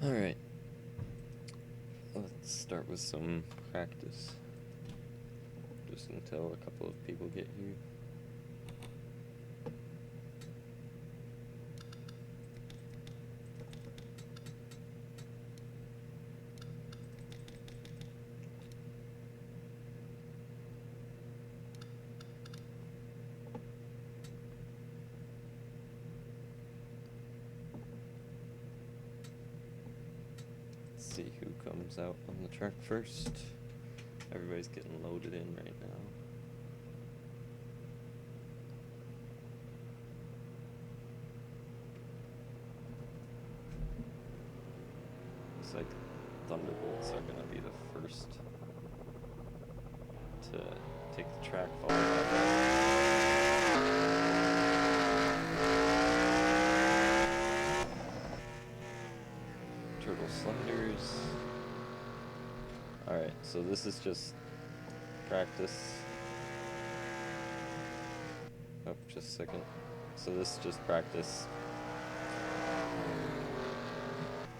Alright, let's start with some practice, just until a couple of people get here. See who comes out on the track first. Everybody's getting loaded in right now. Looks like Thunderbolts are gonna be the first to take the track, followed by Turtle Sliders. Alright, so this is just practice. Oh, just a second. So this is just practice.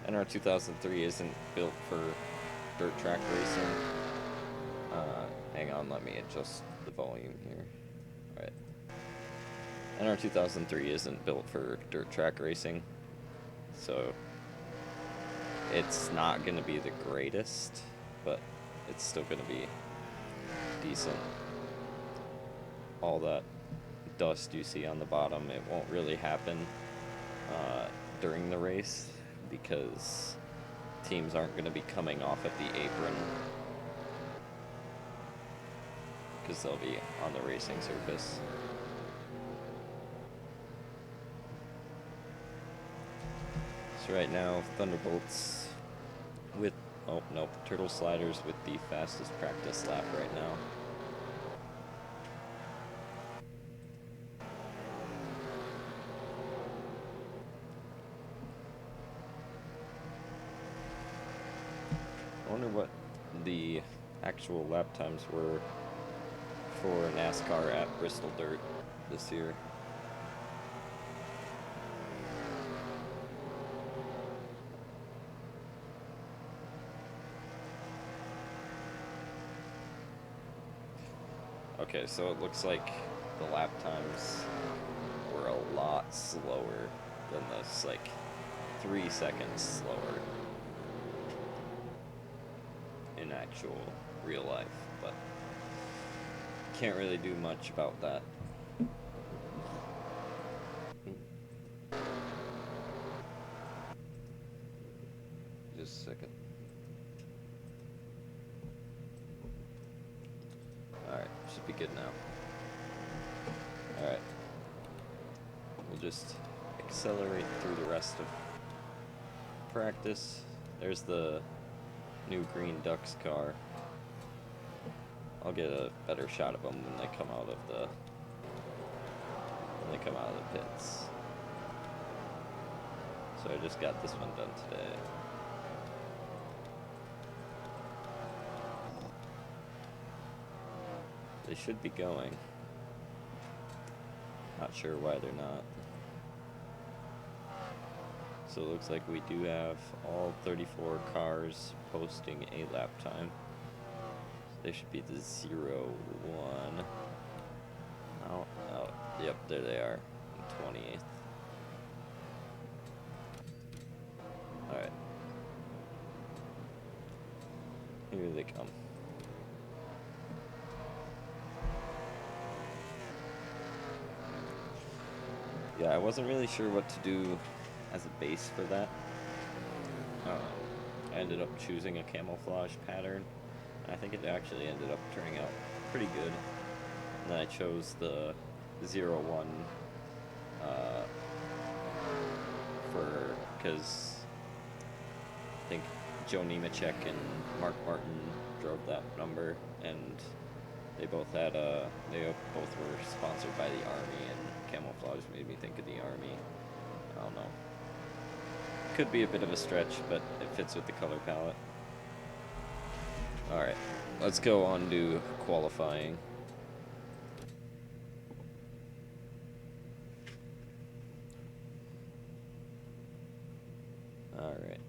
NR 2003 isn't built for dirt track racing. Hang on, let me adjust the volume here. Alright. NR 2003 isn't built for dirt track racing, so it's not going to be the greatest, but it's still going to be decent. All that dust you see on the bottom, it won't really happen during the race, because teams aren't going to be coming off at the apron, because they'll be on the racing surface. So right now, Thunderbolts with, oh nope, Turtle Sliders with the fastest practice lap right now. I wonder what the actual lap times were for NASCAR at Bristol Dirt this year. Okay, so it looks like the lap times were a lot slower than this, like 3 seconds slower in actual real life, but can't really do much about that. Just a second. Alright, should be good now. Alright. We'll just accelerate through the rest of practice. There's the new Green Ducks car. I'll get a better shot of them when they come out of the pits. So I just got this one done today. They should be going. Not sure why they're not. So it looks like we do have all 34 cars posting a lap time. They should be the 0-1. Oh, yep, there they are. 28th. Alright. Here they come. Yeah, I wasn't really sure what to do as a base for that. I ended up choosing a camouflage pattern. I think it actually ended up turning out pretty good. And then I chose the 0-1 because I think Joe Nemechek and Mark Martin drove that number, and they both had they both were sponsored by the Army, and camouflage made me think of the Army. I don't know. Could be a bit of a stretch, but it fits with the color palette. Alright, let's go on to qualifying. Alright.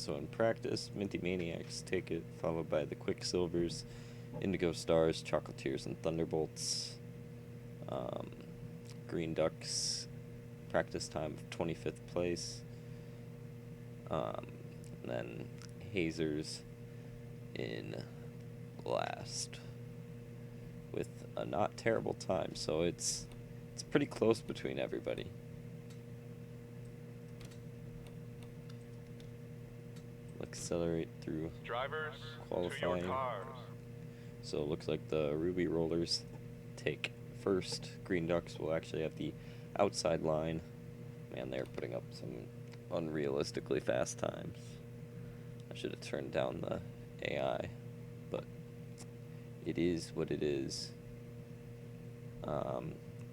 So in practice, Minty Maniacs take it, followed by the Quicksilvers, Indigo Stars, Chocolatiers, and Thunderbolts. Green Ducks, practice time of 25th place. And then Hazers in last with a not terrible time, so it's pretty close between everybody. Accelerate through drivers qualifying. to your cars. So it looks like the Ruby Rollers take first. Green Ducks will actually have the outside line. Man, they're putting up some unrealistically fast times. I should have turned down the AI, but it is what it is.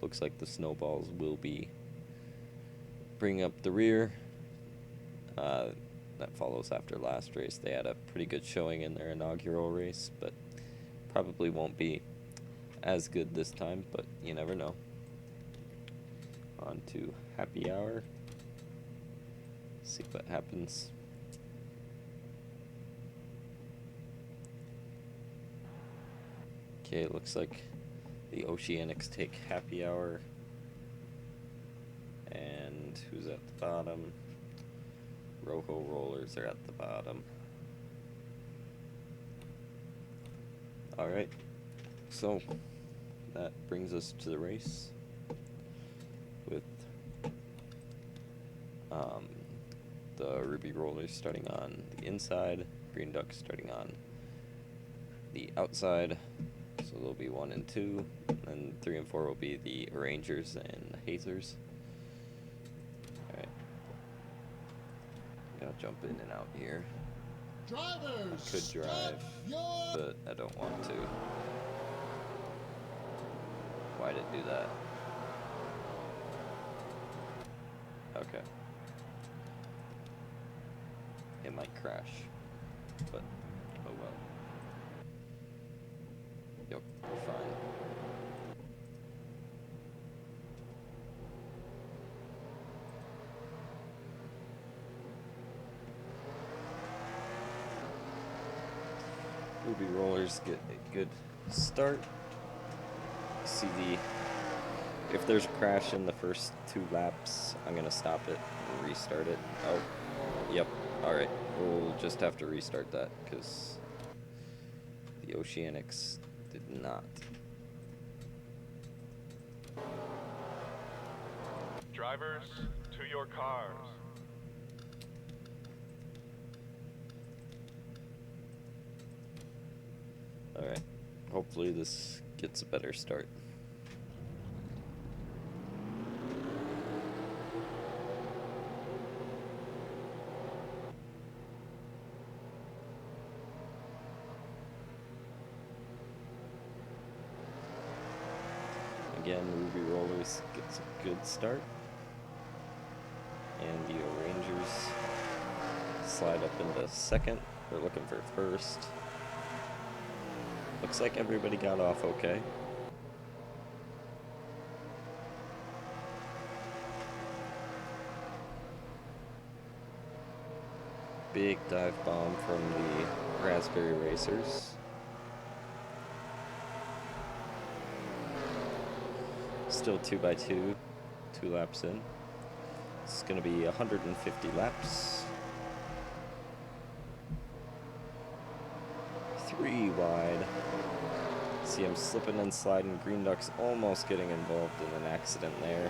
Looks like the Snowballs will be bringing up the rear. That follows after last race. They had a pretty good showing in their inaugural race, but probably won't be as good this time, but you never know. On to happy hour. See what happens. Okay, it looks like the Oceanics take happy hour. And who's at the bottom? Rojo Rollers are at the bottom. Alright, so that brings us to the race with the Ruby Rollers starting on the inside, Green Ducks starting on the outside. So there'll be 1 and 2, and 3 and 4 will be the Arrangers and the Hazers. Alright. I'll jump in and out here. Drivers, I could drive, but I don't want to. Why'd it do that? Okay. It might crash, but oh well. Yep, we're fine. Ruby Rollers get a good start. See if there's a crash in the first 2 laps, I'm gonna stop it and restart it. Oh, yep. Alright, we'll just have to restart that because the Oceanics did not. Drivers to your cars. Alright, hopefully this gets a better start. Again, Ruby Rollers gets a good start. And the Rangers slide up into second. They're looking for first. Looks like everybody got off okay. Big dive bomb from the Raspberry Racers. Still 2x2, 2 laps in. It's going to be 150 laps. 3 wide. See him slipping and sliding. Green Ducks almost getting involved in an accident there.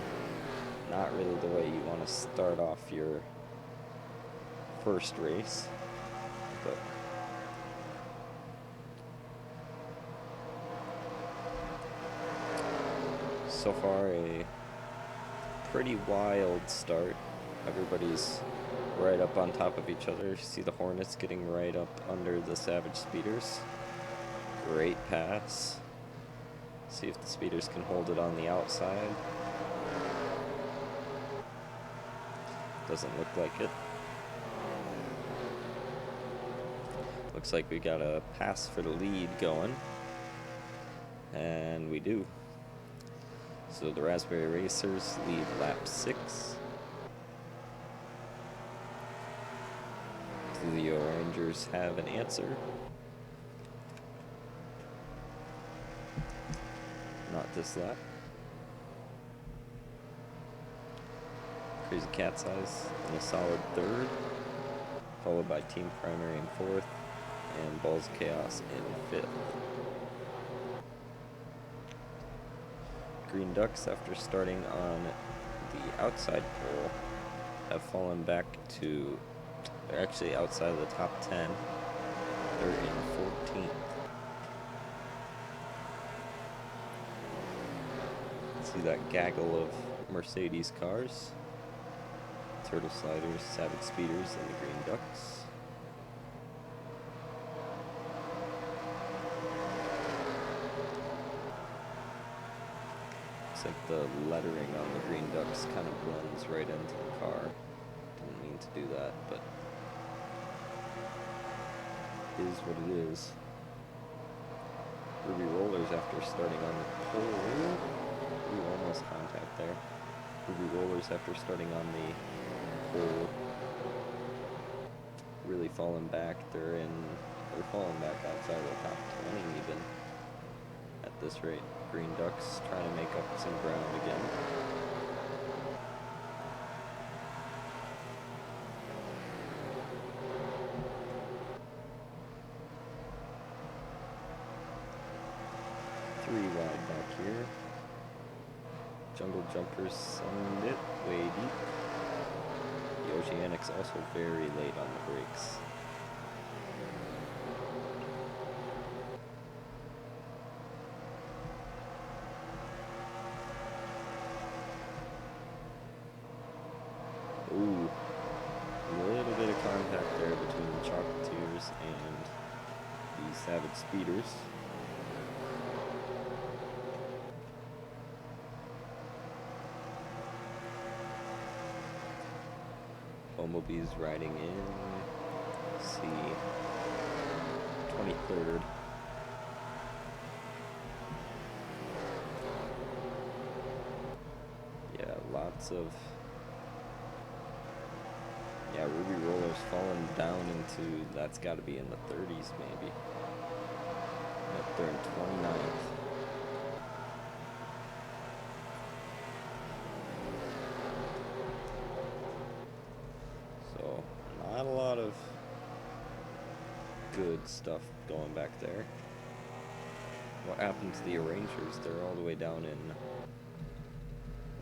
Not really the way you want to start off your first race, but so far a pretty wild start. Everybody's right up on top of each other. See the Hornets getting right up under the Savage Speeders. Great pass. See if the Speeders can hold it on the outside. Doesn't look like it. Looks like we got a pass for the lead going. And we do. So the Raspberry Racers lead lap 6. Do the Rangers have an answer? Not this lap. Crazy Cat's Eyes in a solid third, followed by Team Primary in fourth, and Balls of Chaos in fifth. Green Ducks, after starting on the outside pole, have fallen back to, they're actually outside of the top 10. They're in 14th. See that gaggle of Mercedes cars, Turtle Sliders, Savage Speeders, and the Green Ducks. Looks like the lettering on the Green Ducks kind of blends right into the car. Didn't mean to do that, but it is what it is. Ruby Rollers, after starting on the pole, ooh, almost contact there. Ruby Rollers, after starting on the pole, really falling back. They're falling back outside of the top 20 even at this rate. Green Ducks trying to make up some ground again. Three wide back here. Jungle Jumpers send it way deep. The Oceanics also very late on the brakes. Ooh, a little bit of contact there between the Chocolatiers and the Savage Speeders. Bumblebees riding in. Let's see, 23rd. Yeah, lots of. Yeah, Ruby Roller's fallen down into, that's got to be in the 30s maybe. Yep, they're in 29th. So, not a lot of good stuff going back there. What happened to the Arrangers? They're all the way down in,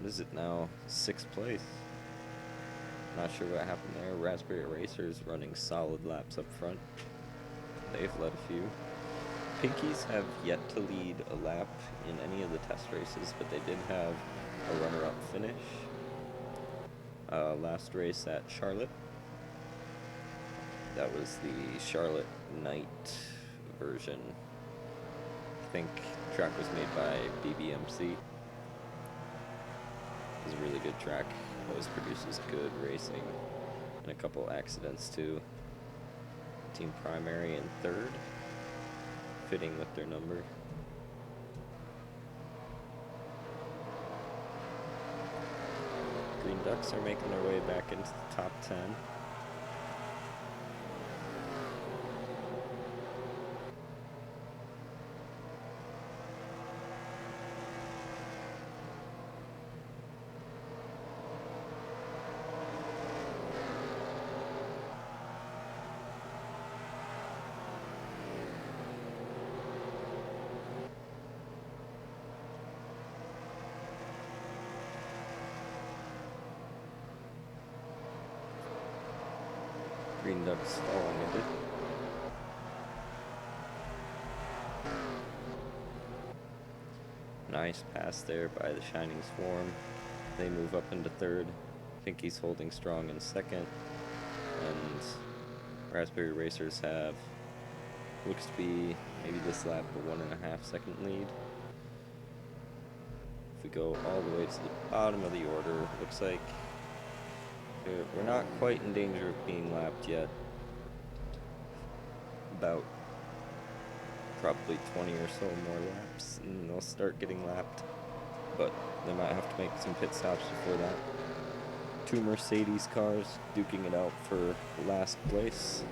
what is it now? 6th place. Not sure what happened there. Raspberry Racers running solid laps up front. They've led a few. Pinkies have yet to lead a lap in any of the test races, but they did have a runner-up finish. Last race at Charlotte. That was the Charlotte Night version. I think the track was made by BBMC. It was a really good track. Always produces good racing, and a couple accidents too. Team Primary in 3rd, fitting with their number. Green Ducks are making their way back into the top 10. Green Ducks falling a bit. Nice pass there by the Shining Swarm. They move up into 3rd. Pinky's holding strong in 2nd. And Raspberry Racers have, looks to be maybe this lap, a 1.5 second lead. If we go all the way to the bottom of the order, looks like we're not quite in danger of being lapped yet. About probably 20 or so more laps and they'll start getting lapped, but they might have to make some pit stops before that. two Mercedes cars duking it out for last place.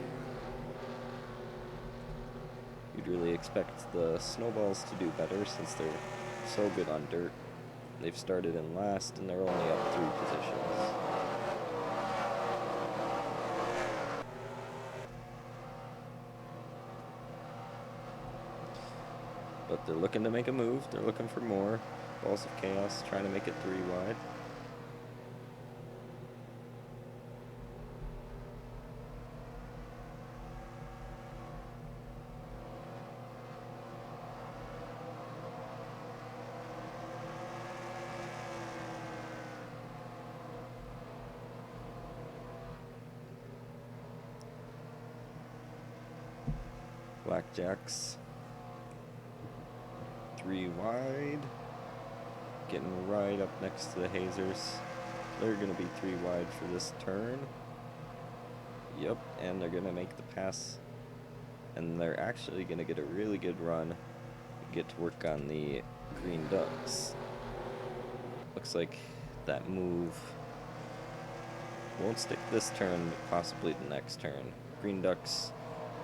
You'd really expect the Snowballs to do better since they're so good on dirt. They've started in last and they're only up 3 positions. But they're looking to make a move. They're looking for more. Balls of Chaos trying to make it 3 wide. Blackjacks 3 wide, getting right up next to the Hazers. They're going to be 3 wide for this turn. Yep, and they're going to make the pass. And they're actually going to get a really good run. Get to work on the Green Ducks. Looks like that move won't stick this turn, but possibly the next turn. Green Ducks,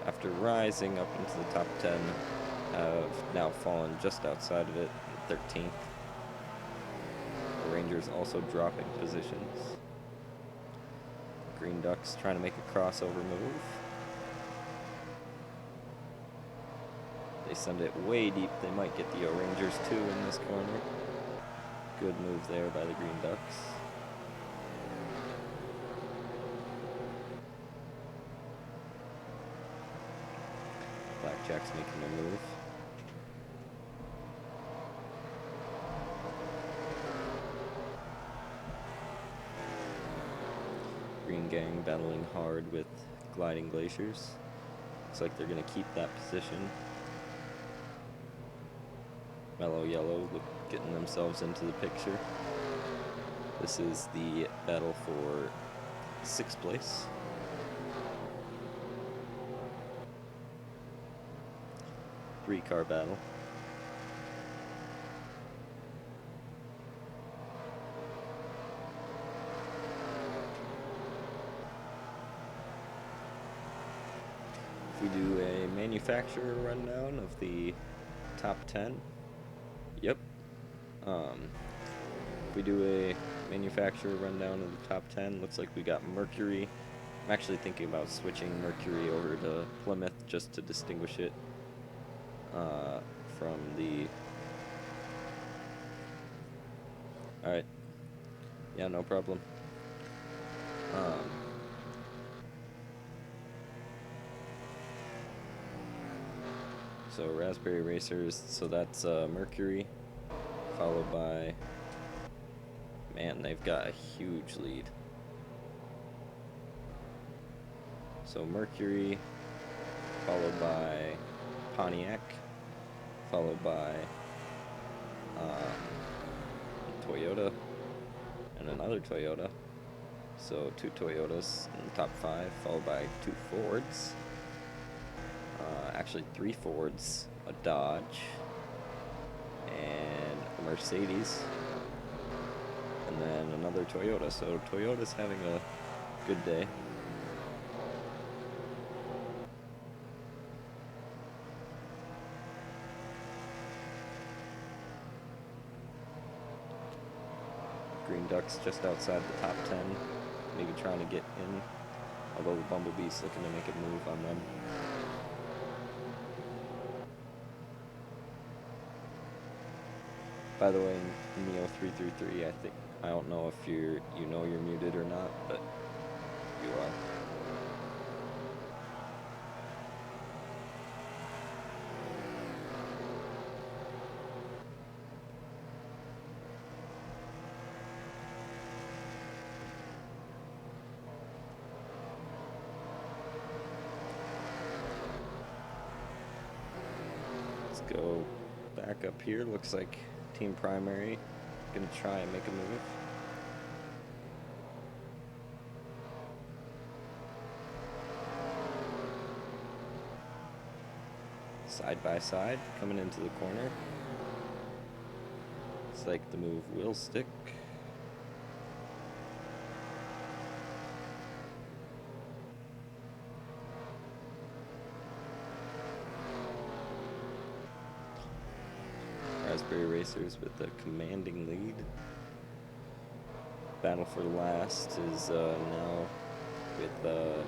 after rising up into the top 10, have now fallen just outside of it, 13th. The Rangers also dropping positions. Green Ducks trying to make a crossover move. They send it way deep. They might get the Rangers too in this corner. Good move there by the Green Ducks. Blackjack's making a move. Green Gang battling hard with Gliding Glaciers. Looks like they're going to keep that position. Mellow Yellow getting themselves into the picture. This is the battle for 6th place. Three-car battle. If we do a manufacturer rundown of the top 10, yep. If we do a manufacturer rundown of the top 10, looks like we got Mercury. I'm actually thinking about switching Mercury over to Plymouth just to distinguish it from the... Alright. Yeah, no problem. So Raspberry Racers, so that's Mercury, followed by... Man, they've got a huge lead. So Mercury, followed by Pontiac, followed by Toyota, and another Toyota. So 2 Toyotas in the top 5, followed by 2 Fords. Actually 3 Fords, a Dodge, and a Mercedes, and then another Toyota. So Toyota's having a good day. Green Ducks just outside the top 10, maybe trying to get in, although the Bumblebee's looking to make a move on them. By the way, Neo333, I don't know if you know you're muted or not, but you are. Let's go back up here. Looks like Team Primary gonna try and make a move. Side by side, coming into the corner. Looks like the move will stick. Racers with a commanding lead. Battle for last is now with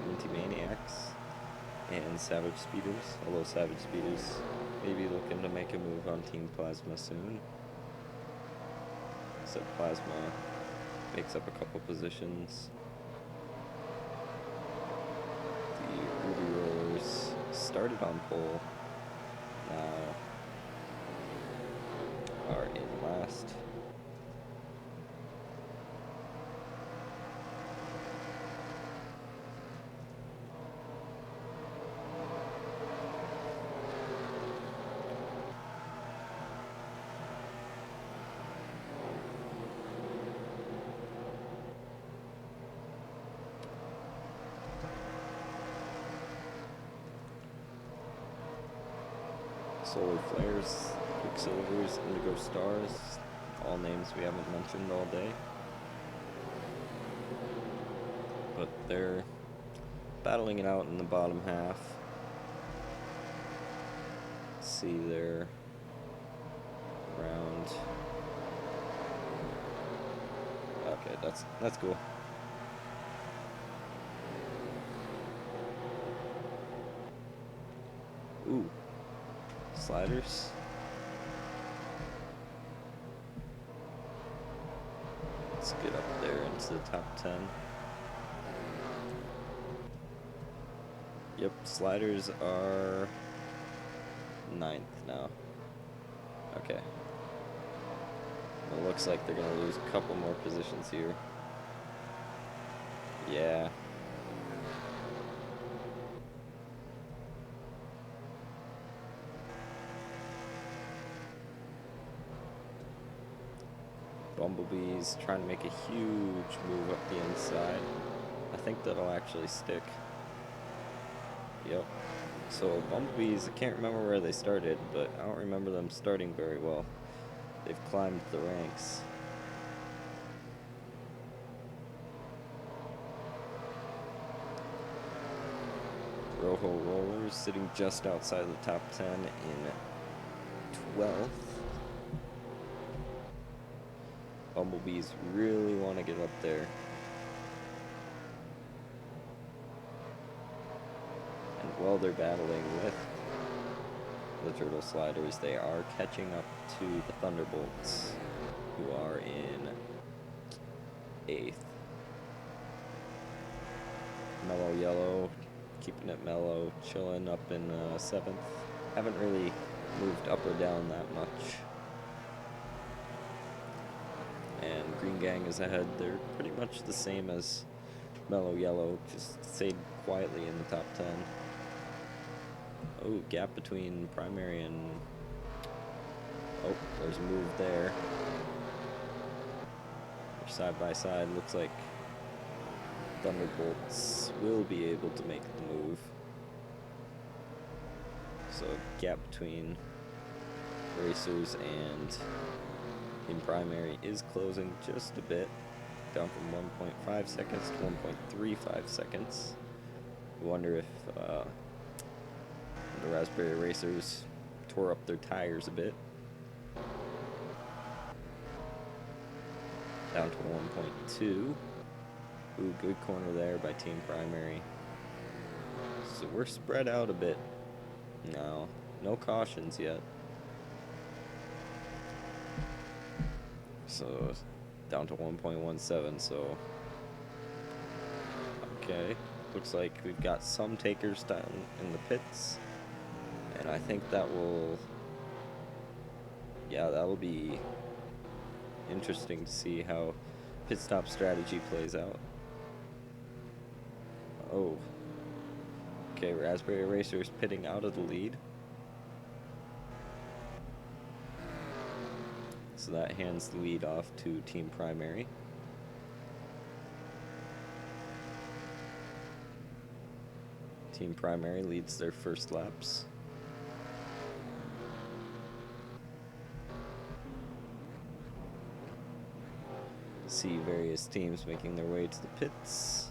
Minty Maniacs and Savage Speeders, although Savage Speeders may be looking to make a move on Team Plasma soon. So Plasma makes up a couple positions. The Ruby Rollers started on pole, now are in last. Solar Flares, Quicksilvers, Indigo Stars, all names we haven't mentioned all day. But they're battling it out in the bottom half. See their round. Okay, that's cool. Ooh. Sliders. Let's get up there into the top 10. Yep, sliders are 9th now. Okay. It looks like they're gonna lose a couple more positions here. Yeah. Bumblebee's trying to make a huge move up the inside. I think that'll actually stick. Yep. So Bumblebees, I can't remember where they started, but I don't remember them starting very well. They've climbed the ranks. Rojo Rollers sitting just outside the top 10 in 12th. Bumblebees really want to get up there. And while they're battling with the Turtle Sliders, they are catching up to the Thunderbolts, who are in 8th. Mellow Yellow, keeping it mellow, chilling up in 7th. Haven't really moved up or down that much. And Green Gang is ahead. They're pretty much the same as Mellow Yellow, just stayed quietly in the top 10. Oh, gap between primary and... Oh, there's a move there. They're side by side. Looks like Thunderbolts will be able to make the move. So gap between Racers and in primary is closing just a bit, down from 1.5 seconds to 1.35 seconds. I wonder if the Raspberry Racers tore up their tires a bit. Down to 1.2. Ooh, good corner there by Team Primary. So we're spread out a bit. No cautions yet. So down to 1.17, so okay, looks like we've got some takers down in the pits, and I think that will, yeah, that'll be interesting to see how pit stop strategy plays out. Oh, okay, Raspberry Racers pitting out of the lead. So that hands the lead off to Team Primary. Team Primary leads their first laps. See various teams making their way to the pits.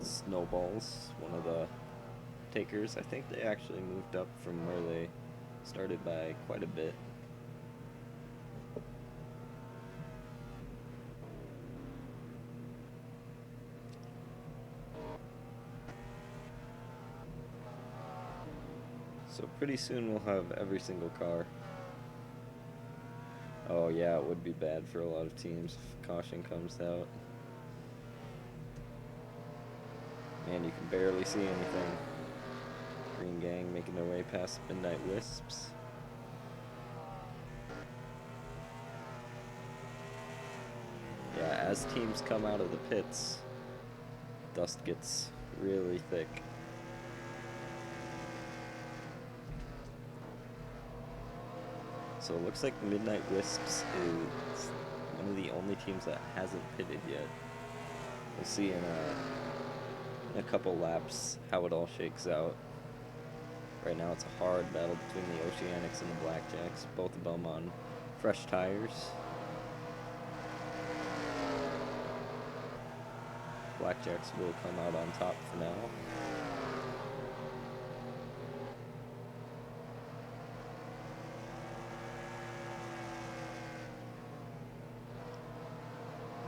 Snowballs, one of the takers. I think they actually moved up from where they started by quite a bit. So pretty soon we'll have every single car. Oh yeah, it would be bad for a lot of teams if caution comes out. Man, you can barely see anything. Green Gang making their way past Midnight Wisps. Yeah, as teams come out of the pits, dust gets really thick. So it looks like Midnight Wisps is one of the only teams that hasn't pitted yet. We'll see in a couple laps how it all shakes out. Right now it's a hard battle between the Oceanics and the Blackjacks, both of them on fresh tires. Blackjacks will come out on top for now.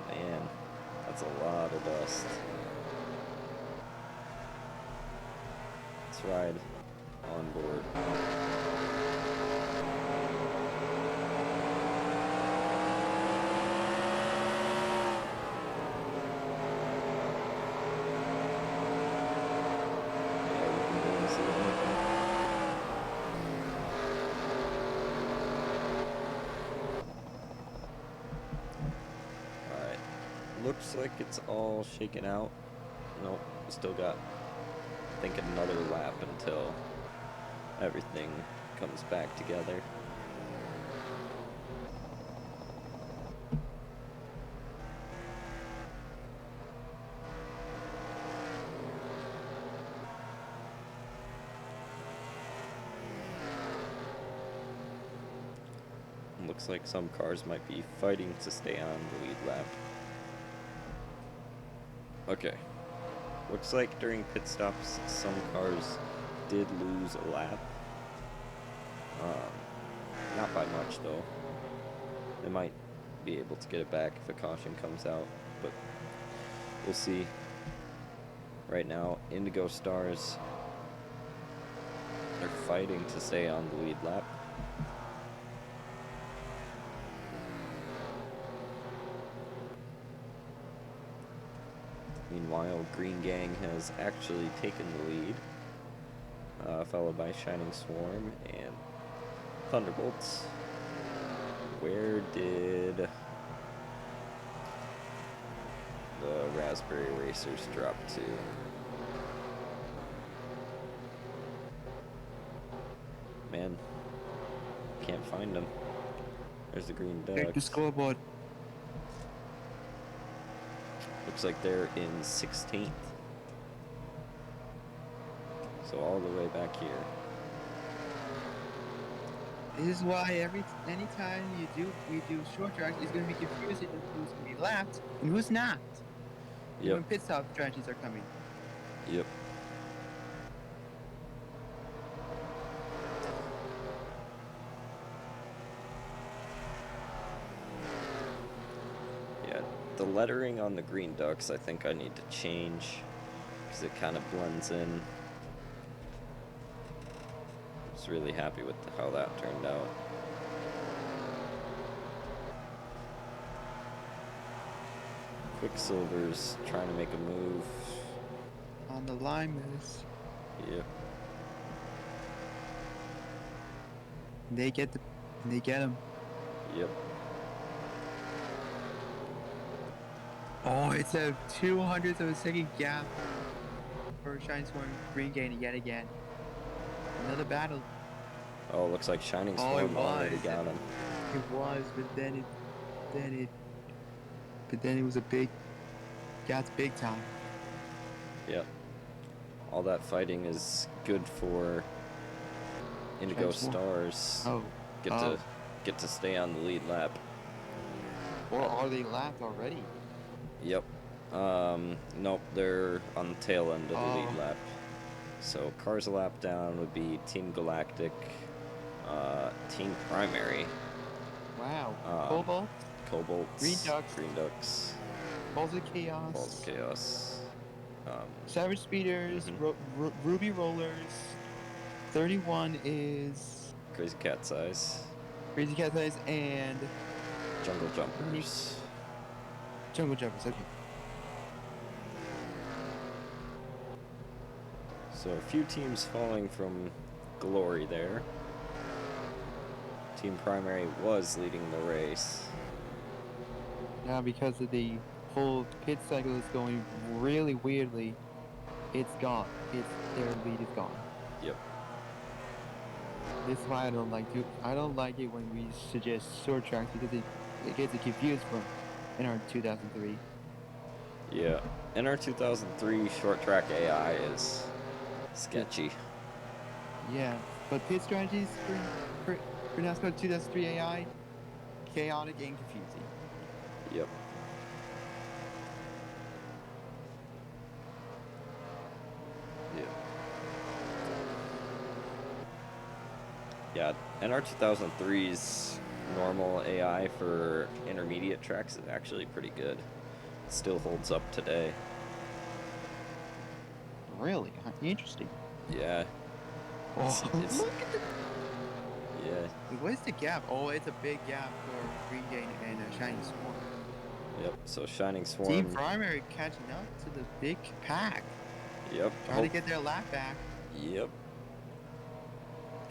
Man, that's a lot of dust. Let's ride on board. Alright, looks like it's all shaken out. Nope, we still got, I think, another lap until everything comes back together. Looks like some cars might be fighting to stay on the lead lap. Okay. Looks like during pit stops, some cars did lose a lap. Not by much, though. They might be able to get it back if a caution comes out, but we'll see. Right now, Indigo Stars, they're fighting to stay on the lead lap. Meanwhile, Green Gang has actually taken the lead, followed by Shining Swarm and Thunderbolts. Where did the Raspberry Racers drop to? Man, can't find them. There's the Green Ducks. Check the scoreboard. Looks like they're in 16th. So all the way back here. This is why anytime we do short tracks, it's gonna be confusing of who's gonna be lapped and who's not. Yep. When pit stop strategies are coming. Yep. Yeah, the lettering on the Green Ducks I think I need to change because it kind of blends in. I was really happy with how that turned out. Quicksilver's trying to make a move. On the line moves. Yep. They get him. Yep. Oh, it's a 200th of a second gap for Shining Swarm Green Gang yet again. Another battle. Oh, looks like Shining Oh, Swarm it already was. got him. It was, but then it was a big, got big time. Yep. All that fighting is good for Indigo Shining Stars. Oh, Get to stay on the lead lap. or are they lapped already? Yep. Nope, they're on the tail end of the lead lap. So cars a lap down would be Team Galactic, Team Primary, Wow. Um, Cobalt, Cobalts, Green Ducks, Balls Balls of of Chaos, Chaos. Savage Speeders, Mhm. Ruby Rollers. 31 is Crazy Cat's Eyes, Crazy Cat Eyes and Jungle many Jumpers. Jungle Jumpers. Okay. So a few teams falling from glory there. Team Primary was leading the race. Now, because of the whole pit cycle is going really weirdly, it's gone. Their lead is gone. Yep. This is why I don't like it when we suggest short tracks because it gets it confused from in our 2003. Yeah. In our 2003 short track AI is sketchy. Yeah, but pit strategies for NASCAR 2003 AI, chaotic and confusing. Yep. Yep. Yeah, NR 2003's normal AI for intermediate tracks is actually pretty good. It still holds up today. Really interesting. Yeah. Oh, It's look at the. yeah. What's the gap? Oh, it's a big gap for Green Gain and Shining Swarm. Yep. So Shining Team Swarm. Primary catching up to the big pack, Yep. trying to get their lap back. Yep.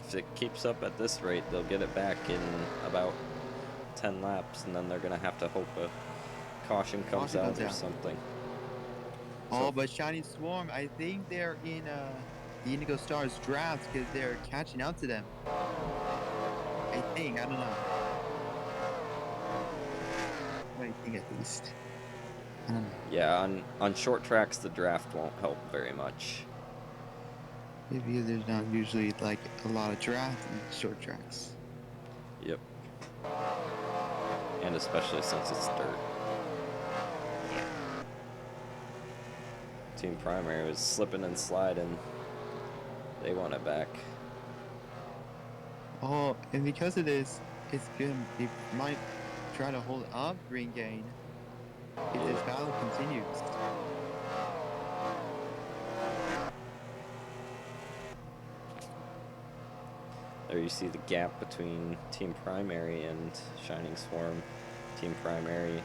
If it keeps up at this rate, they'll get it back in about 10 laps, and then they're gonna have to hope a caution comes Caution out comes or out. something. Oh, So- but Shining Swarm, I think they're in the Indigo Stars drafts because they're catching up to them. I think. I don't know. What I think at least. I don't know. Yeah, on short tracks, the draft won't help very much. Maybe there's not usually like a lot of draft in short tracks. Yep. And especially since it's dirt. Team Primary was slipping and sliding. They want it back. Oh, and because of this, it might try to hold up Green Gain if this battle continues. There you see the gap between Team Primary and Shining Swarm. Team Primary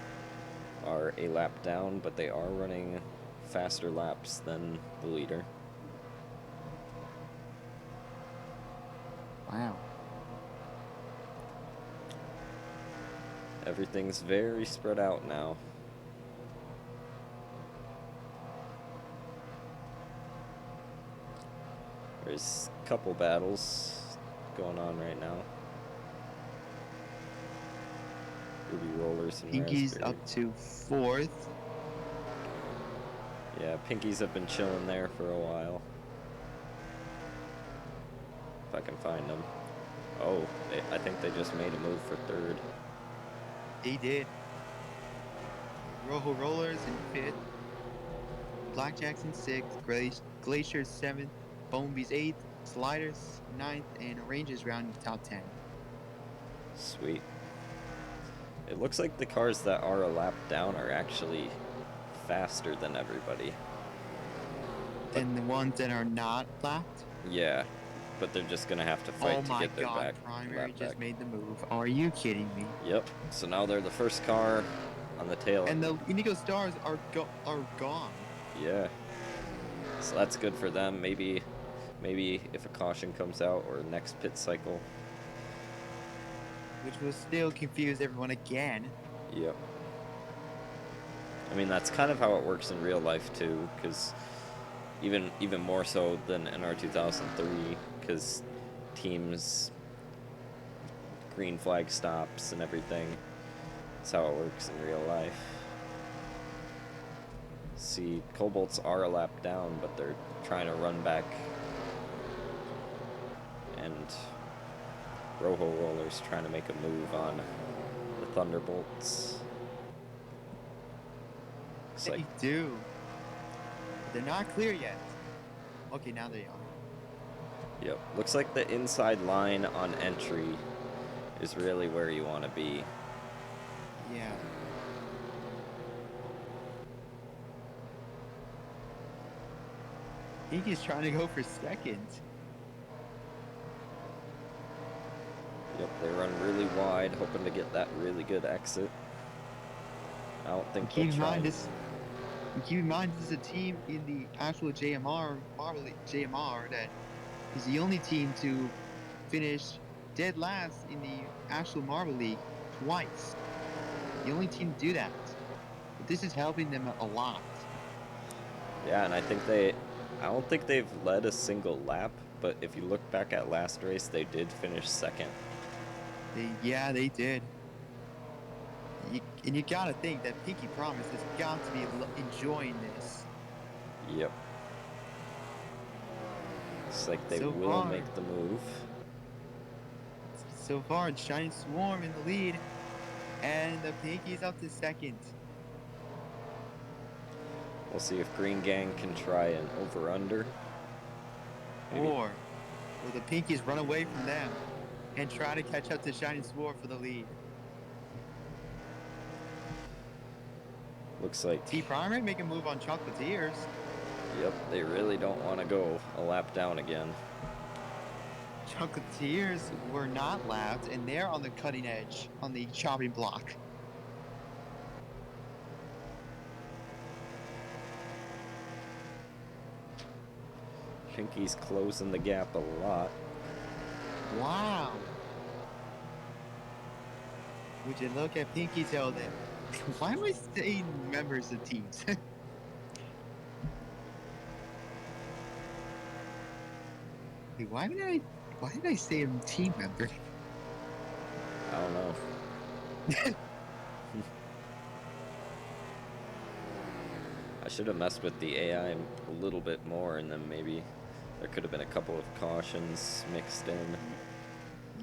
are a lap down, but they are running faster laps than the leader. Wow. Everything's very spread out now. There's a couple battles going on right now. Ruby Rollers and Pinky's Raspberry. up to 4th. Yeah, Pinkies have been chilling there for a while. If I can find them. Oh, I think they just made a move for 3rd. They did. Rojo Rollers in 5th. Blackjack's in 6th. Glacier's 7th. Boneby's 8th. Sliders 9th. And Ranger's rounding the top 10. Sweet. It looks like the cars that are a lap down are actually faster than everybody. And the ones that are not lapped. Yeah, but they're just gonna have to fight Oh to my get their god, Primary lap just back. made the move. Are you kidding me? Yep. So now they're the first car on the tail. And the Indigo Stars are gone. Yeah. So that's good for them. Maybe if a caution comes out or next pit cycle. Which will still confuse everyone again. Yep. I mean, that's kind of how it works in real life too, because even more so than NR 2003, because teams green flag stops and everything. That's how it works in real life. See, Cobalts are a lap down, but they're trying to run back. And Rojo Roller's trying to make a move on the Thunderbolts. Looks They like do. They're not clear yet. Okay, now they are. Yep. Looks like the inside line on entry is really where you want to be. Yeah. I think he's trying to go for second. Yep, they run really wide, hoping to get that really good exit. I don't think Keep they'll in try. mind this. Keep in mind this is a team in the actual JMR JMR that is the only team to finish dead last in the actual Marble League twice. The only team to do that. But this is helping them a lot. Yeah, and I don't think they've led a single lap, but if you look back at last race, they did finish second. They did. And you gotta think that Pinky Promise has got to be enjoying this. Yep. It's like they So will far. make the move. So far, it's Shining Swarm in the lead, and the Pinky's up to second. We'll see if Green Gang can try an over-under. Maybe. Or will the Pinkies run away from them and try to catch up to Shining Swarm for the lead? Looks like, T-Primer make a move on Chocolatiers. yep, they really don't want to go a lap down again. Chocolatiers were not lapped, and they're on the cutting edge, on the chopping block. Pinky's closing the gap a lot. Wow. Would you look at Pinky Tail then? Why am I saying members of teams? Wait, why did I say team member? I don't know. I should have messed with the AI a little bit more, and then maybe there could have been a couple of cautions mixed in.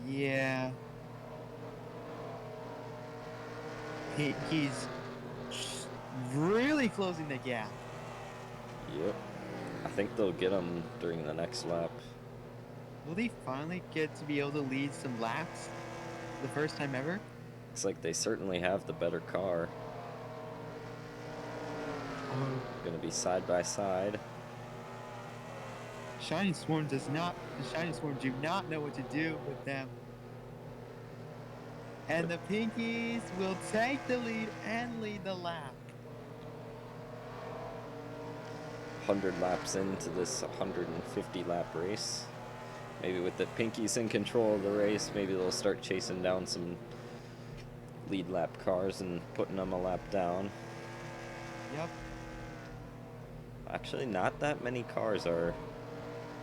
Yeah. He's really closing the gap. Yep. I think they'll get him during the next lap. Will they finally get to be able to lead some laps? The first time ever? Looks like they certainly have the better car. Gonna be side by side. Shining Swarm the Shining Swarm do not know what to do with them. And the Pinkies will take the lead and lead the lap. 100 laps into this 150 lap race. Maybe with the Pinkies in control of the race, maybe they'll start chasing down some lead lap cars and putting them a lap down. Yep. Actually, not that many cars are.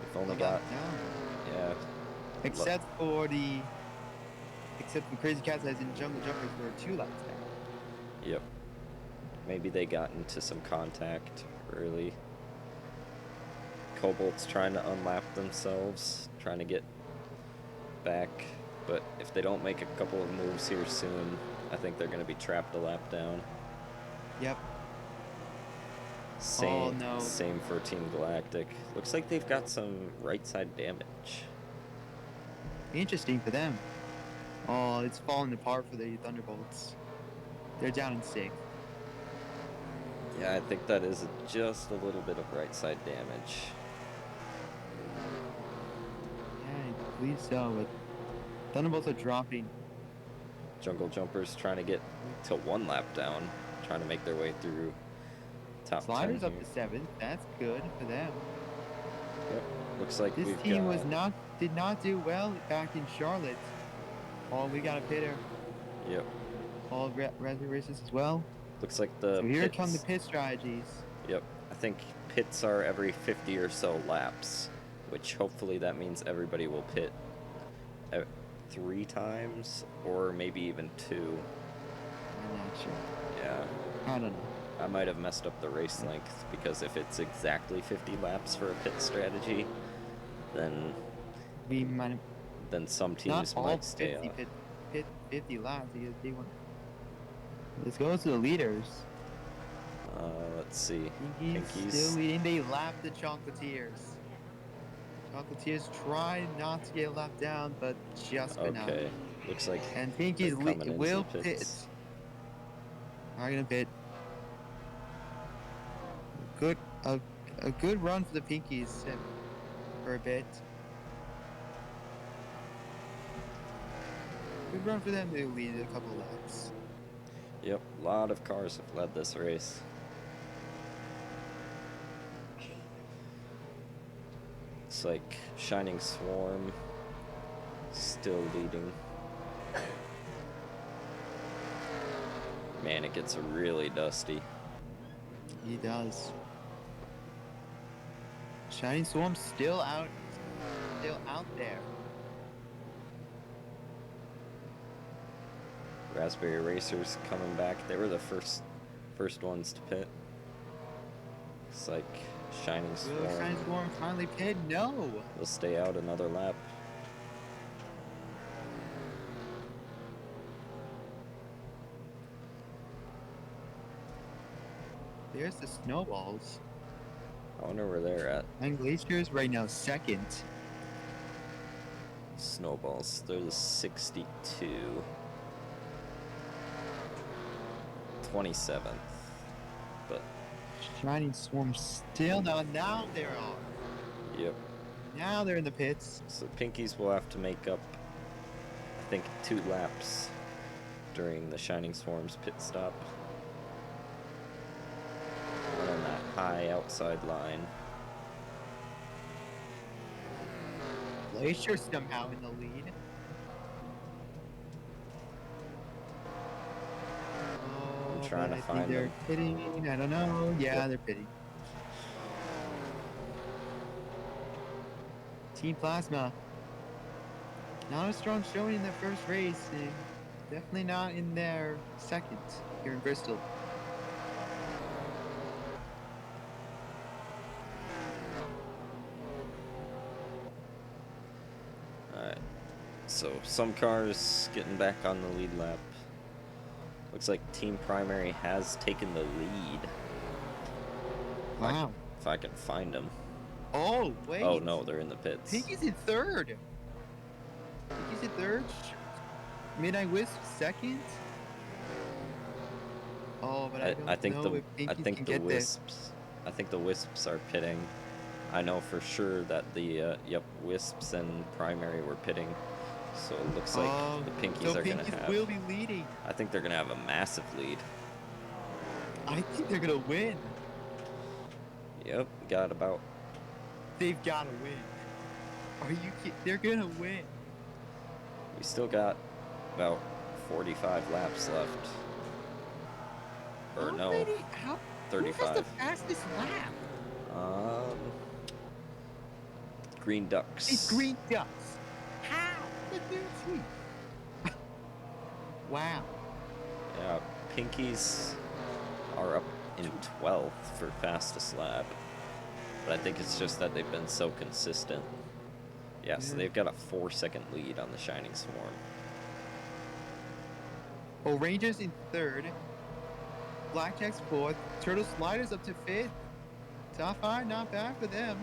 We've only got, yeah. Except for Crazy Cat's Eyes and Jungle Jumpers were 2 laps down. Yep. Maybe they got into some contact early. Cobalt's trying to unlap themselves, trying to get back, but if they don't make a couple of moves here soon, I think they're going to be trapped a lap down. Yep. Same, no. Same for Team Galactic. Looks like they've got some right side damage. Interesting for them. Oh, it's falling apart for the Thunderbolts. They're down in 6th. Yeah, I think that is just a little bit of right side damage. Yeah, I believe so, but Thunderbolts are dropping. Jungle Jumpers trying to get to 1 lap down, trying to make their way through top 10 Sliders up here. to 7th. That's good for them. Yep. Looks like This we've team got, did not do well back in Charlotte. Oh, we got a pitter. Yep. All Raspberry races as well. Looks like the So here pits, come the pit strategies. Yep. I think pits are every 50 or so laps, which hopefully that means everybody will pit 3 times or maybe even 2. I'm not sure. Yeah. I don't know. I might have messed up the race length because if it's exactly 50 laps for a pit strategy, then We might have some not teams all might stay 50 off. 50 laps because they want. Let's go to the leaders. Let's see. Pinkies Pinkies. still leading. They lap the Chocolatiers. Chocolatiers tried not to get left down, but just could not. Okay, looks like And they're Pinky's coming into will the pit. pits. Are gonna pit. Good, a good run for the Pinkies for a bit. Good run for them to lead a couple laps. Yep, a lot of cars have led this race. It's like Shining Swarm still leading. Man, it gets really dusty. He does. Shining Swarm still out there. Raspberry Racers coming back. They were the first ones to pit. It's like Shining Will Swarm. Shining Swarm finally pit? No. They'll stay out another lap. There's the Snowballs. I wonder where they're at. And Glaciers right now second. Snowballs. They're the 62. 27th. But, Shining Swarm still down. Now they're on. yep. Now they're in the pits. So Pinkies will have to make up, I think, 2 laps during the Shining Swarm's pit stop. One on that high outside line. Glacier somehow in the lead. Oh, trying but to I find think they're them. pitting. I don't know. Yeah, Yep. they're pitting. Team Plasma. Not a strong showing in their first race. And definitely not in their second here in Bristol. Alright. So some cars getting back on the lead lap. Looks like Team Primary has taken the lead. Wow. If I can find them. Oh, wait. Oh no, they're in the pits. Pinky's in third. Pinky's in third. Midnight Wisp second. Oh, but I don't I think know the if Pinky I think can the get there. Wisps. I think the Wisps are pitting. I know for sure that the Wisps and Primary were pitting. So it looks like the Pinkies so are gonna Pinkies have. will be leading. I think they're gonna have a massive lead. I think they're gonna win. Yep, got about. They've gotta win. Are you kidding? They're gonna win. We still got about 45 laps left. Or How no, many? Who has 35. the fastest lap? Green Ducks. It's Green Ducks. How? The 13th. Wow. Yeah, Pinkies are up in 12th for fastest lap. But I think it's just that they've been so consistent. Yeah, so Yeah. they've got a 4-second lead on the Shining Swarm. Oh, Rangers in third. Blackjack's fourth. Turtle Sliders up to fifth. Top 5, not bad for them.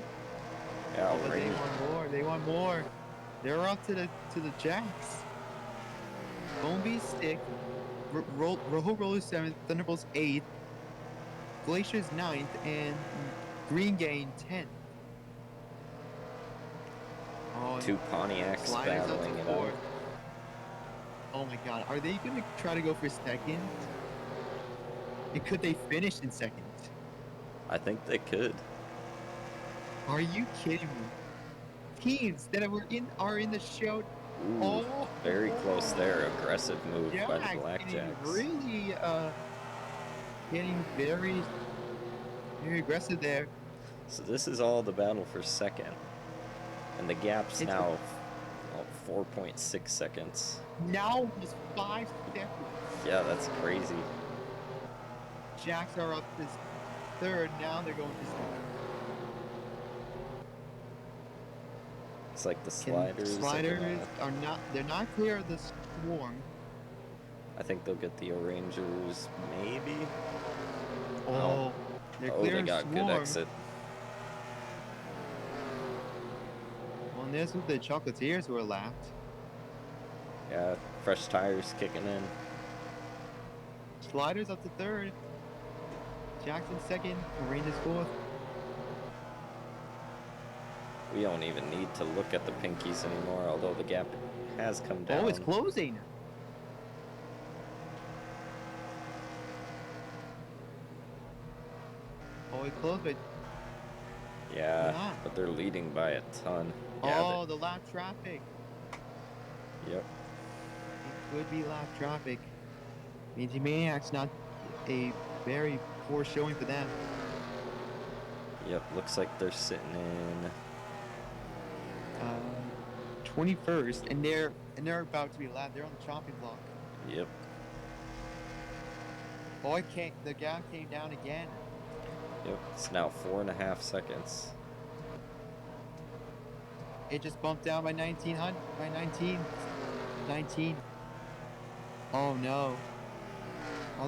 Yeah, Oh, but they Ranger. want more. They want more. They're up to the Jacks. Bonebees sixth. Rojo Roller seventh. Thunderbolts eighth. Glacier's ninth, and Green Gain 10th. Oh, Two Pontiacs Sliders up battling to it fourth. out. Oh my god, are they gonna try to go for second? And could they finish in second? I think they could. Are you kidding me? Teams that are in the show. Ooh, Oh, very close there. Aggressive move yeah, by the getting Blackjacks. really getting very aggressive there. So this is all the battle for second. And the gap's It's now 4.6 seconds. Now just 5 seconds. Yeah, that's crazy. Jacks are up to third. Now they're going to second. It's like the sliders. are Sliders gonna- are not. They're not clear of the swarm. I think they'll get the Rangers, maybe. Oh, they're Oh, clear they of got swarm. good exit. this was the Chocolatiers who were lapped. Yeah, fresh tires kicking in. Sliders up to third. Jackson second. Marina's fourth. We don't even need to look at the pinkies anymore, although the gap has come down. Oh, it's closing. Oh, it closed, but Yeah, Wow. but they're leading by a ton. oh, the lap traffic. Yep. It could be lap traffic. Means Maniac's not a very poor showing for them. Yep, looks like they're sitting in 21st, and they're about to be lapped. They're on the chopping block. Yep. Oh, the gap came down again. Yep. It's now 4.5 seconds. It just bumped down by 1900, by 19. Oh no. All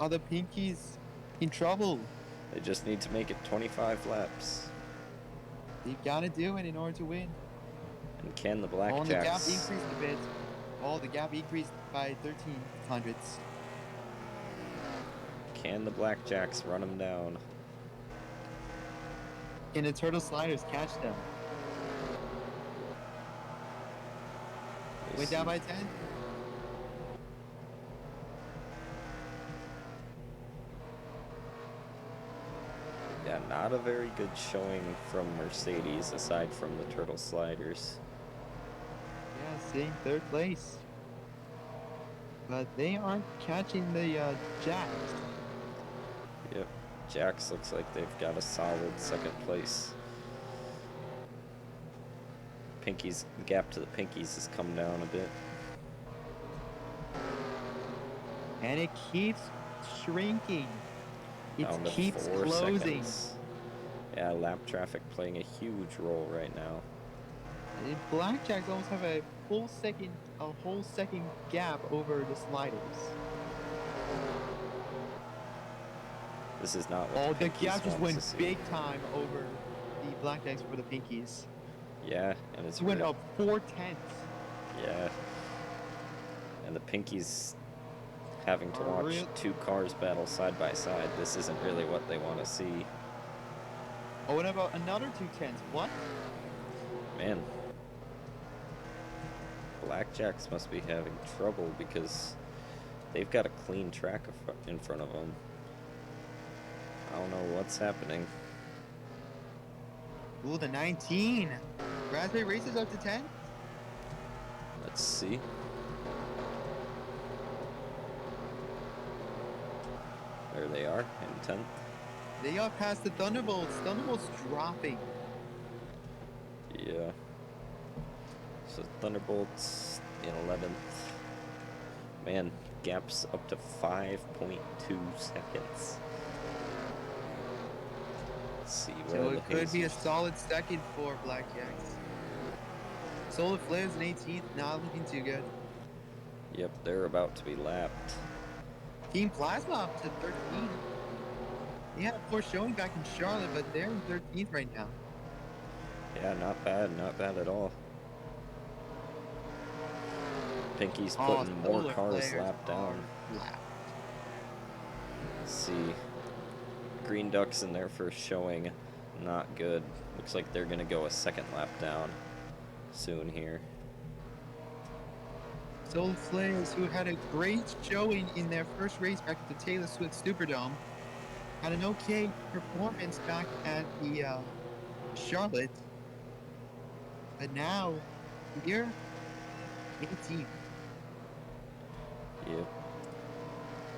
the pinkies in trouble. They just need to make it 25 laps. They've got to do it in order to win. And can the Oh, and the gap Blackjacks? increased a bit. Oh, the gap increased by 13 hundredths. Can the Blackjacks run them down? Can the Turtle Sliders catch them? We'll Went see. down by 10? Yeah, not a very good showing from Mercedes aside from the Turtle Sliders. Yeah, staying third place. But they aren't catching the Jacks. Yep. Jacks looks like they've got a solid second place. Pinkies, the gap to the Pinkies has come down a bit. And it keeps shrinking. It Down to keeps 4 closing. seconds. Yeah, lap traffic playing a huge role right now. And Blackjacks almost have a whole second gap over the Sliders. This is not what Oh, the the Pinkies gap just wants went to see. big time over the Blackjacks for the Pinkies. Yeah, and it's It went real- up 4/10. Yeah. And the Pinkies having to Are watch real- two cars battle side by side. This isn't really what they want to see. Oh, what about another 2/10? What? Man. Blackjacks must be having trouble because they've got a clean track in front of them. I don't know what's happening. Ooh, the 19. Raspberry Races up to 10? Let's see. There they are in 10th. They got past the Thunderbolts. Thunderbolts dropping. Yeah. So Thunderbolts in 11th. Man, gaps up to 5.2 seconds. Let's see where So the it could be a Hazers- solid second for Blackjacks. Solar Flares in 18th, not looking too good. Yep, they're about to be lapped. Team Plasma up to 13. They had a poor showing back in Charlotte, but they're in 13th right now. Yeah, not bad at all. Pinky's Oh, putting more Solar cars Flares lapped down. are lapped. Let's see. Green Ducks in their first showing, not good. Looks like they're gonna go a second lap down soon here. Solar Flares, who had a great showing in their first race back at the Taylor Swift Superdome, had an okay performance back at the Charlotte, but now here, 18. Yep.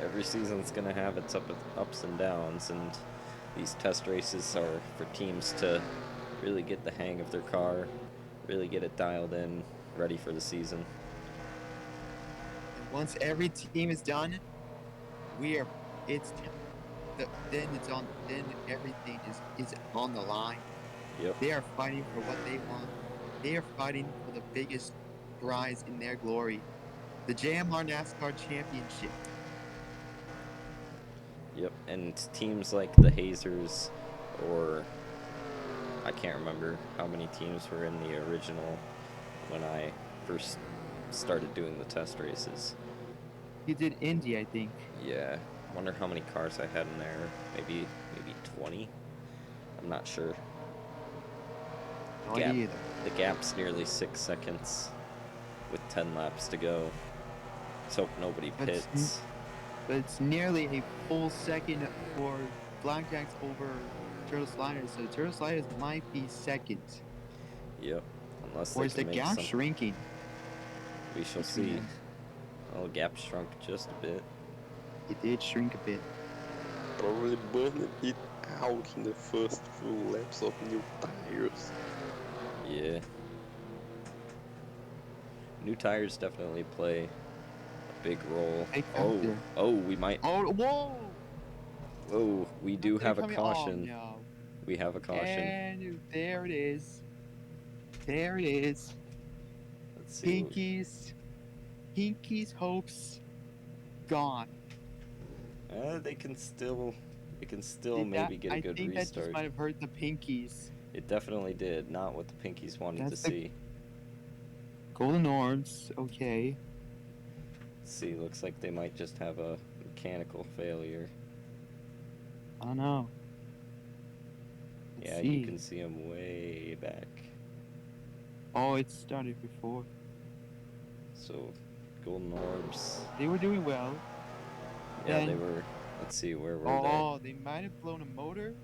Every season's gonna have its ups and downs, and these test races are for teams to really get the hang of their car, really get it dialed in, ready for the season. And once every team is done, then it's on. Then everything is on the line. Yep. They are fighting for what they want. They are fighting for the biggest prize in their glory, the JMR NASCAR Championship. Yep, and teams like the Hazers or I can't remember how many teams were in the original when I first started doing the test races. You did Indy, I think. Yeah, I wonder how many cars I had in there. Maybe 20. I'm not sure. No Gap. idea either. The gap's nearly 6 seconds with 10 laps to go. Let's hope nobody That's pits. But it's nearly a full second for Blackjacks over Turtle Sliders, so Turtle Sliders might be second. Yep. Unless Or they is the can make gap some. shrinking? We shall between see. them? Oh, the gap shrunk just a bit. It did shrink a bit. Probably burned it out in the first few laps of new tires. Yeah. New tires definitely play a big role. Big Oh, factor. we might. Oh, whoa! Oh, we do They're have a coming- caution. Oh, no. We have a caution. And there it is. There it is. Let's see. Pinky's hopes gone. They can still Did maybe that- get a I good think that just restart. might have hurt the Pinkies. It definitely did. Not what the Pinkies wanted That's to the- see. Golden orbs, okay. Let's see, looks like they might just have a mechanical failure. I don't know. Let's Yeah, see. you can see them way back. Oh, it started before. So, golden orbs. They were doing well. Yeah, they Then- were. Let's see, where were Oh, they might have blown a motor, they?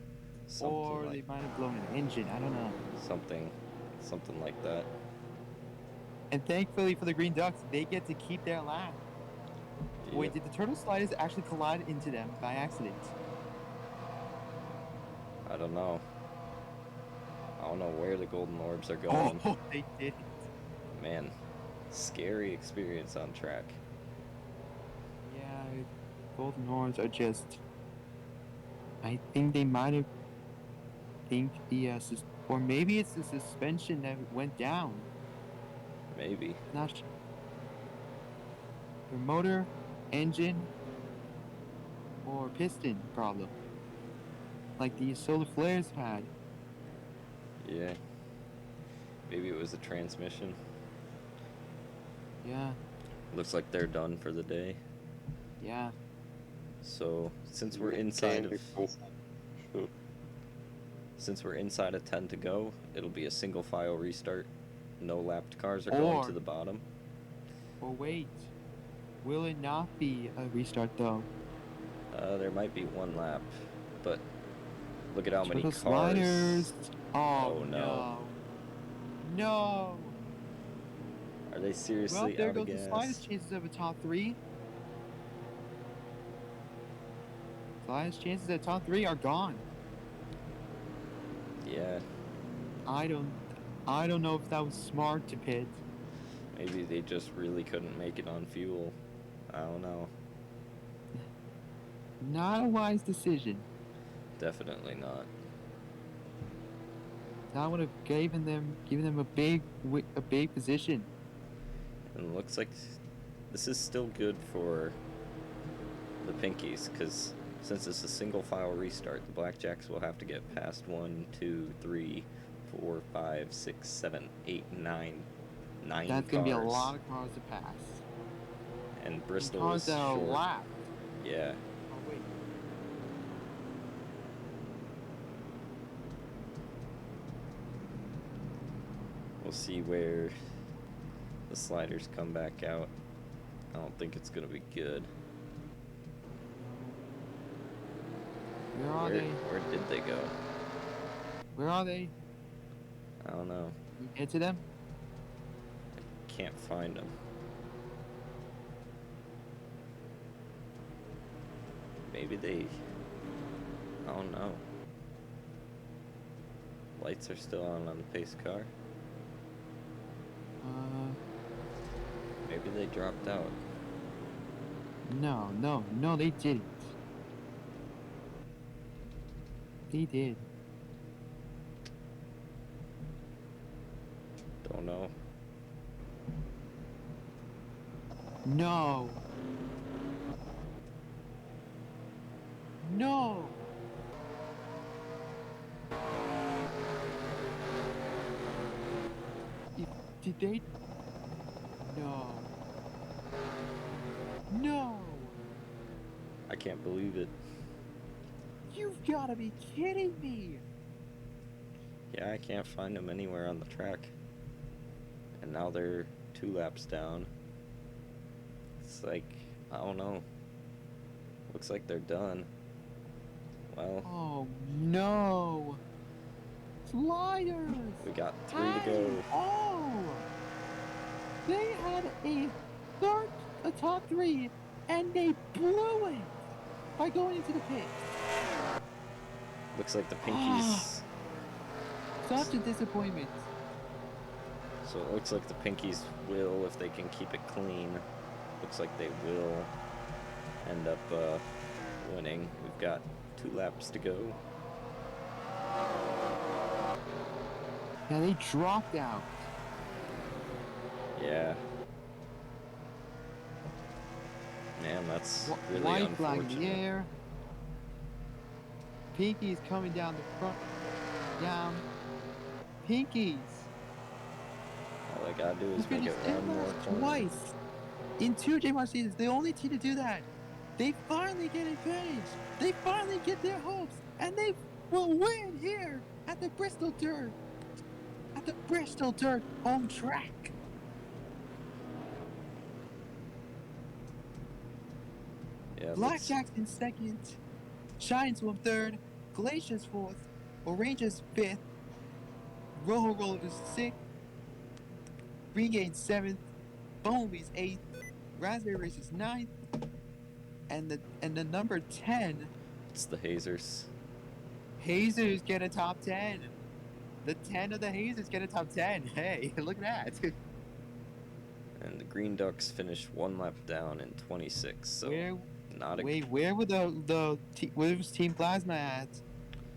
Something or like they might have blown an engine. I don't know. something like that. And thankfully for the Green Ducks, they get to keep their lap. Wait, Yep. did the Turtle Sliders actually collide into them by accident? I don't know. I don't know where the golden orbs are going. Oh, they did. Man, scary experience on track. Yeah, golden orbs are just. I think they might have. Think the or maybe it's the suspension that went down. Maybe. Not sure. The motor, engine, or piston problem. Like the solar flares had. Yeah. Maybe it was a transmission. Yeah, Looks like they're done for the day. yeah. So, since we're inside of Mechanical. Sure. Since we're inside of 10 to go, it'll be a single file restart. No lapped cars are going Or- to the bottom. Or wait, will it not be a restart though? There might be one lap, but look at how many Turtle cars. sliders. Oh, Oh, no. no. No. Are they seriously Well, there out goes of the gas? sliders' chances of a top three. Sliders' chances at top three are gone. Yeah, I don't know if that was smart to pit. maybe they just really couldn't make it on fuel. I don't know. Not a wise decision. Definitely not. That would have given them a big position. And it looks like this is still good for the Pinkies, because since it's a single file restart, the Blackjacks will have to get past 1, 2, 3, 4, 5, 6, 7, 8, 9. 9 That's gonna be a cars. lot of cars to pass. And Bristol Cars is that are short. lapped. Yeah. Oh wait. We'll see where the sliders come back out. I don't think it's gonna be good. Where are they? Where did they go? Where are they? I don't know. You get to them? Can't find them. Maybe they. I don't know. Lights are still on the pace car. Maybe they dropped out. No, they didn't. They did. Don't know. No. No. Did they? No. No. I can't believe it. You've got to be kidding me. Yeah, I can't find them anywhere on the track. And now they're 2 laps down. It's like, I don't know. Looks like they're done. Well, Oh no. Sliders. we got 3 to go. Oh. They had a top 3, and they blew it by going into the pit. Looks like the Pinkies. Such a disappointment. So it looks like the Pinkies will, if they can keep it clean. Looks like they will end up winning. We've got 2 laps to go. Yeah, they dropped out. Yeah. Man, that's really White flag in the unfortunate. air. Pinkies coming down the front. Down. Pinkies. All they gotta do is Who make it finished one more last corner. twice in 2 JMR seasons. The only team to do that. They finally get advantage. They finally get their hopes, and they will win here at the Bristol Dirt. At the Bristol Dirt home track. Yeah, Blackjack's in second, Shine Swim third, Glacier's fourth, Orange's fifth, Rojo Roller's sixth, Green Gate seventh, Bumblebee's eighth, Raspberry Racer's ninth, and the number 10, it's the Hazers. Hazers get a top 10. The 10 of the Hazers get a top 10. Hey, look at that. And the Green Ducks finished 1 lap down in 26. So not a where were where was Team Plasma at?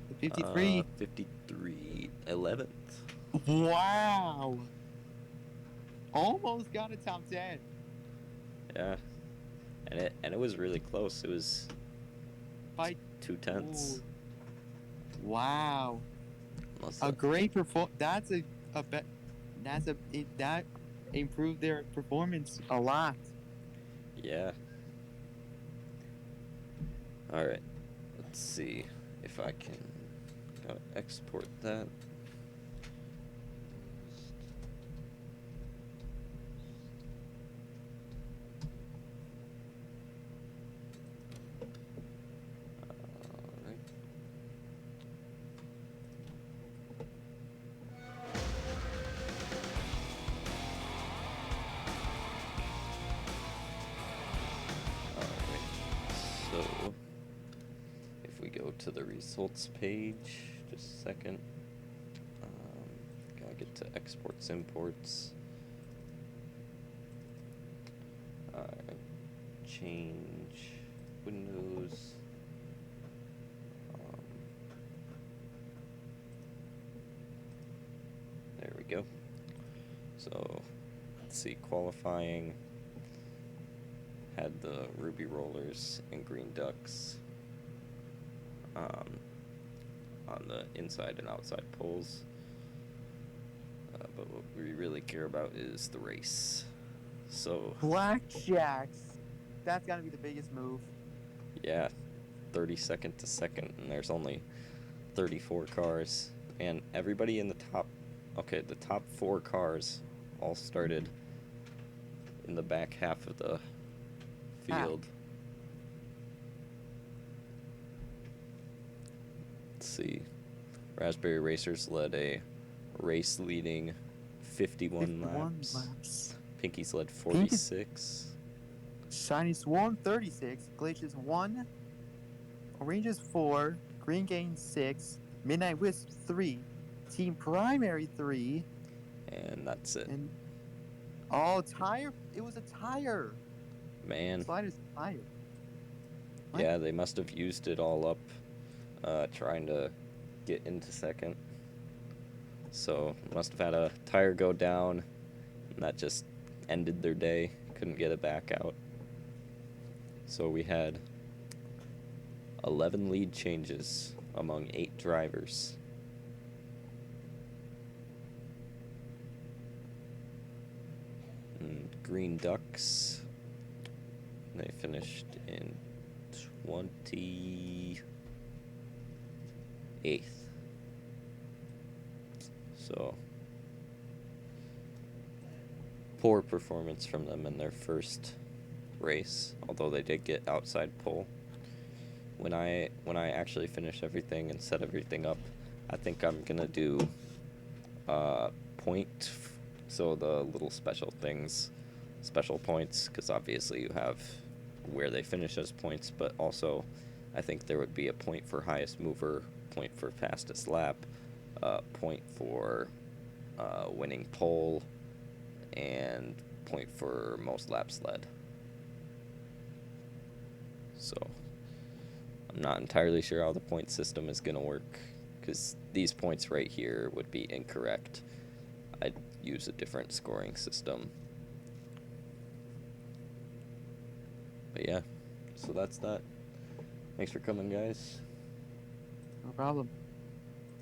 The 53. 53, 11th. Wow. Almost got a top 10. Yeah, and it was really close. It was By 2/10. Ooh. Wow. Must A have- great that improved their performance a lot. Yeah. All right. Let's see if I can export that. Alright. So, if we go to the results page, just a second. Gotta get to exports, imports. Change windows. There we go. So, let's see, qualifying had the Ruby Rollers and Green Ducks on the inside and outside poles. But what we really care about is the race. So, Blackjacks. That's gotta be the biggest move. yeah, 32nd to second, and there's only 34 cars. And everybody in the top, the top 4 cars all started in the back half of the field. Let's see. Raspberry Racers led a race leading 51 laps. Pinkies led 46. Shiny Swarm 36, Glaciers 1, Oranges 4, Green Gain 6, Midnight Wisp 3, Team Primary 3, And that's it. and tire. It was a tire. Man. Sliders tire. What? Yeah, they must have used it all up trying to get into second. So, must have had a tire go down, and that just ended their day. Couldn't get it back out. So we had 11 lead changes among 8 drivers. Green Ducks. They finished in 28th. So, poor performance from them in their first race, although they did get outside pole. When I actually finish everything and set everything up, I think I'm gonna do point, so the little special things, special points, because obviously you have where they finish as points, but also I think there would be a point for highest mover, point for fastest lap, point for winning pole, and point for most laps led. So I'm not entirely sure how the point system is going to work, because these points right here would be incorrect. I'd use a different scoring system. But yeah, so that's that. Thanks for coming, guys. No problem.